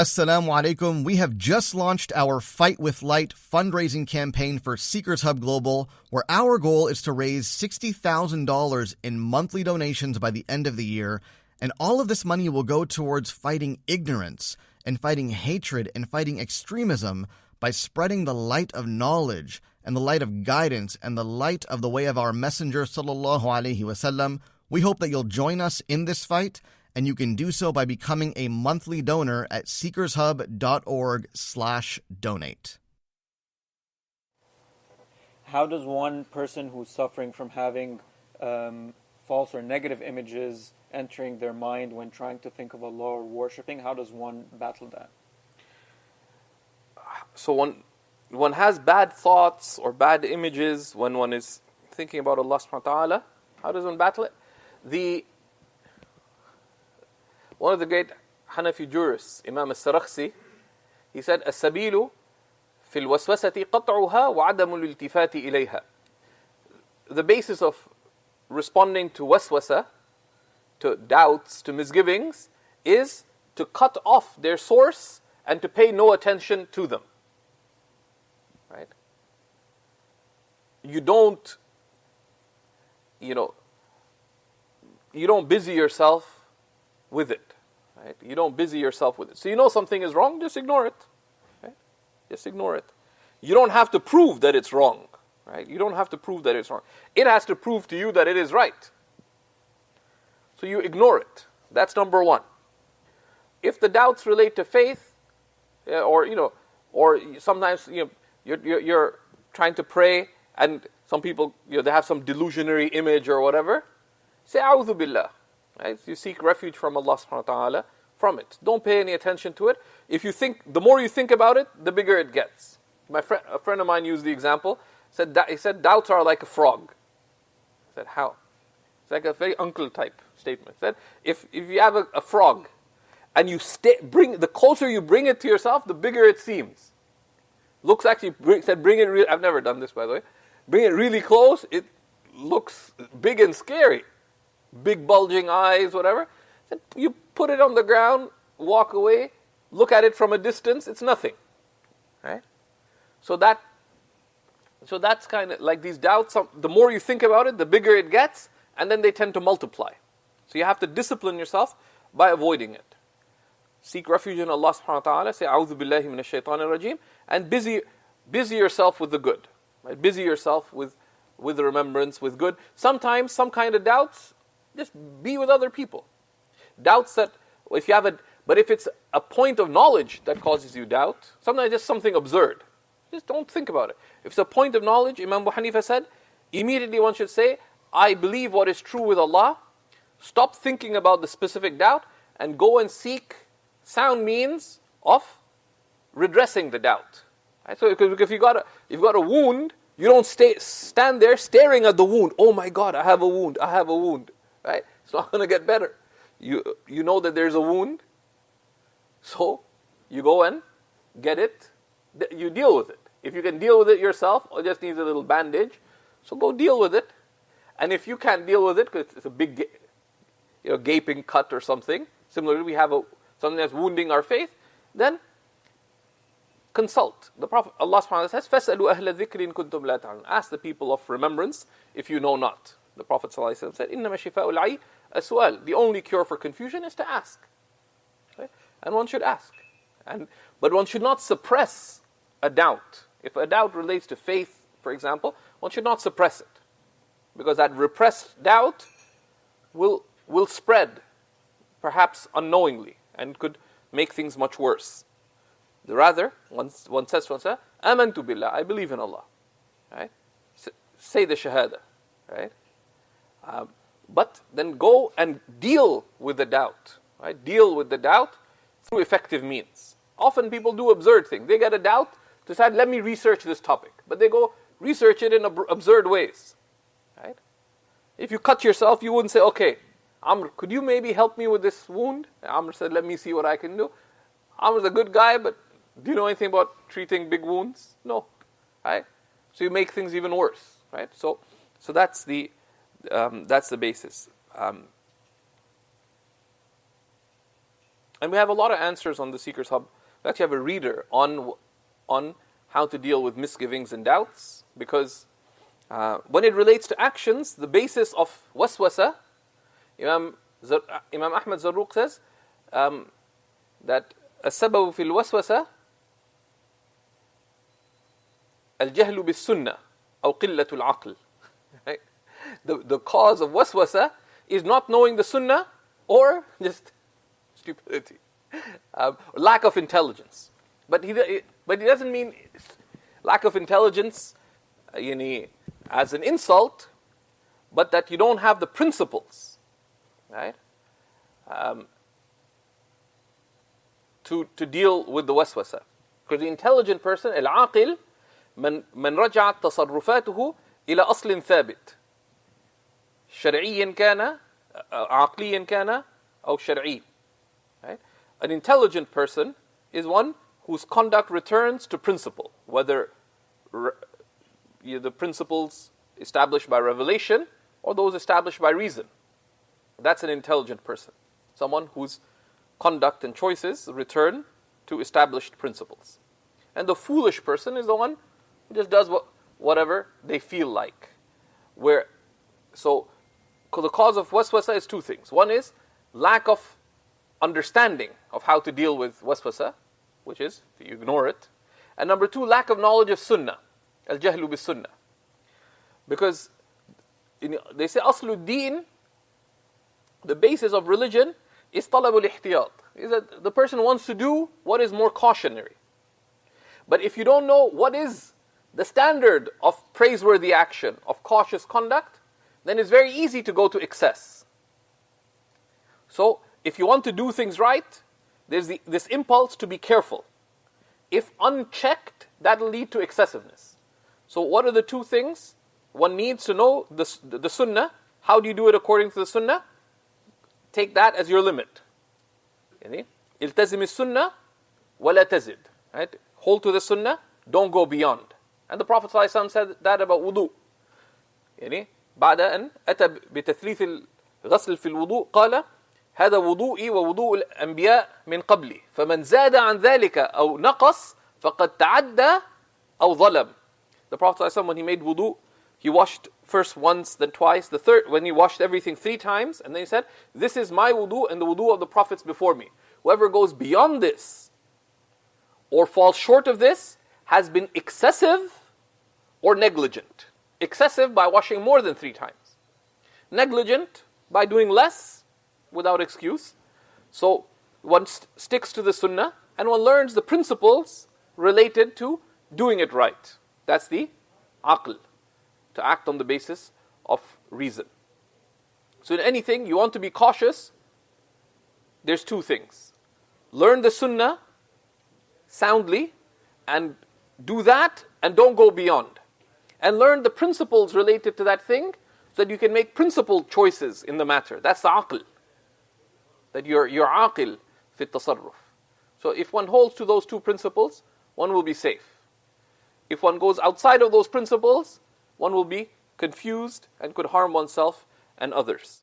Assalamu alaikum. We have just launched our Fight with Light fundraising campaign for Seekers Hub Global, where our goal is to raise $60,000 in monthly donations by the end of the year, and all of this money will go towards fighting ignorance and fighting hatred and fighting extremism by spreading the light of knowledge and the light of guidance and the light of the way of our Messenger sallallahu alaihi wasallam. We hope that you'll join us in this fight, and you can do so by becoming a monthly donor at seekershub.org/donate. How does one person who's suffering from having false or negative images entering their mind when trying to think of Allah or worshipping, how does one battle that? So one has bad thoughts or bad images when one is thinking about Allah subhanahu wa ta'ala. How does one battle it? One of the great Hanafi jurists, Imam al-Sarakhsi, he said, السبيل في الوسوسة قطعها وعدم الالتفات إليها. The basis of responding to waswasa, to doubts, to misgivings, is to cut off their source and to pay no attention to them. Right? You don't busy yourself with it. Right? You don't busy yourself with it. So you know something is wrong, just ignore it. Right? Just ignore it. You don't have to prove that it's wrong. Right? You don't have to prove that it's wrong. It has to prove to you that it is right. So you ignore it. That's number one. If the doubts relate to faith, or sometimes you're trying to pray, and some people they have some delusionary image or whatever, say A'udhu Billah. Right? You seek refuge from Allah subhanahu wa ta'ala from it. Don't pay any attention to it. The more you think about it, the bigger it gets. A friend of mine used the example. He said doubts are like a frog. I said, how? It's like a very uncle type statement. He said, if you have a frog and you the closer you bring it to yourself, the bigger it seems. Bring it. I've never done this, by the way. Bring it really close. It looks big and scary. Big bulging eyes, whatever. You put it on the ground, walk away, look at it from a distance, it's nothing. Right? So that's kind of like these doubts. The more you think about it, the bigger it gets, and then they tend to multiply. So you have to discipline yourself by avoiding it. Seek refuge in Allah subhanahu wa ta'ala, say A'udhu billahi minash shaitanir rajim, and busy yourself with the good. Right? Busy yourself with the remembrance, with good. Sometimes some kind of doubts, just be with other people. Doubts that, but if it's a point of knowledge that causes you doubt, sometimes just something absurd. Just don't think about it. If it's a point of knowledge, Imam Abu Hanifa said, immediately one should say, I believe what is true with Allah, stop thinking about the specific doubt, and go and seek sound means of redressing the doubt. Right? So if you've got a wound, you don't stand there staring at the wound. Oh my God, I have a wound. Right? It's not going to get better. You know that there's a wound, so you go and get it. You deal with it. If you can deal with it yourself, or just needs a little bandage, so go deal with it. And if you can't deal with it because it's a big, gaping cut or something, similarly we have something that's wounding our faith, then consult. The Prophet Allah subhanahu wa ta'ala says, فَاسْأَلُوا أَهْلَ الذِّكْرِ إِن كُنتُمْ لَا تَعْلَمُونَ. Ask the people of remembrance if you know not. The Prophet ﷺ said, إِنَّمَا شِفَاءُ الْعَيِّ السُّؤَالُ. The only cure for confusion is to ask. Okay? And one should ask. But one should not suppress a doubt. If a doubt relates to faith, for example, one should not suppress it. Because that repressed doubt will spread, perhaps unknowingly, and could make things much worse. Rather, one says to oneself, Amantu billah, I believe in Allah. Right? Say the shahada. Right? But then go and deal with the doubt. Right? Deal with the doubt through effective means. Often people do absurd things. They get a doubt, decide, let me research this topic. But they go research it in absurd ways. Right? If you cut yourself, you wouldn't say, okay, Amr, could you maybe help me with this wound? Amr said, let me see what I can do. Amr's a good guy, but do you know anything about treating big wounds? No. Right? So you make things even worse. Right? So that's the basis. And we have a lot of answers on the Seekers Hub. We actually have a reader on how to deal with misgivings and doubts, because when it relates to actions, the basis of waswasa, Imam Ahmad Zarruq says that السبب في الوسوسة الجهل بالسنة أو قلة العقل. The cause of waswasa is not knowing the sunnah or just stupidity, lack of intelligence. But he doesn't mean lack of intelligence as an insult, but that you don't have the principles, right? To deal with the waswasa. Because the intelligent person, العاقل, من رجعت تصرفاته إلى أصل ثابت. شرعيا كان عقليا كان أو شرعي. Right? An intelligent person is one whose conduct returns to principle, whether the principles established by revelation or those established by reason. That's an intelligent person. Someone whose conduct and choices return to established principles. And the foolish person is the one who just does whatever they feel like. So the cause of waswasa is two things. One is lack of understanding of how to deal with waswasa, which is that you ignore it. And number two, lack of knowledge of sunnah, al-jahlu bis sunnah. Because they say aslu deen, the basis of religion, is talabul ihtiyat. Is that the person wants to do what is more cautionary. But if you don't know what is the standard of praiseworthy action, of cautious conduct, then it's very easy to go to excess. So, if you want to do things right, there's this impulse to be careful. If unchecked, that'll lead to excessiveness. So what are the two things? One needs to know the sunnah. How do you do it according to the sunnah? Take that as your limit. التزم السنة ولا تزد. Right? Hold to the sunnah, don't go beyond. And the Prophet ﷺ said that about wudu. بعد أن أتى بتثليث الغسل في الوضوء قال هذا وضوئي ووضوء الأنبياء من قبلي فمن زاد عن ذلك أو نقص فقد تعدى أو ظلم. The Prophet ﷺ, when he made wudu, he washed first once, then twice, the third, when he washed everything 3 times, and then he said, this is my wudu and the wudu of the prophets before me. Whoever goes beyond this or falls short of this has been excessive or negligent. Excessive by washing more than 3 times. Negligent by doing less without excuse. So one sticks to the sunnah and one learns the principles related to doing it right. That's the aql, to act on the basis of reason. So in anything, you want to be cautious, there's 2 things. Learn the sunnah soundly and do that and don't go beyond. And learn the principles related to that thing so that you can make principled choices in the matter. That's the aql. That you're aqil fi tasarruf. So if one holds to those 2 principles, one will be safe. If one goes outside of those principles, one will be confused and could harm oneself and others.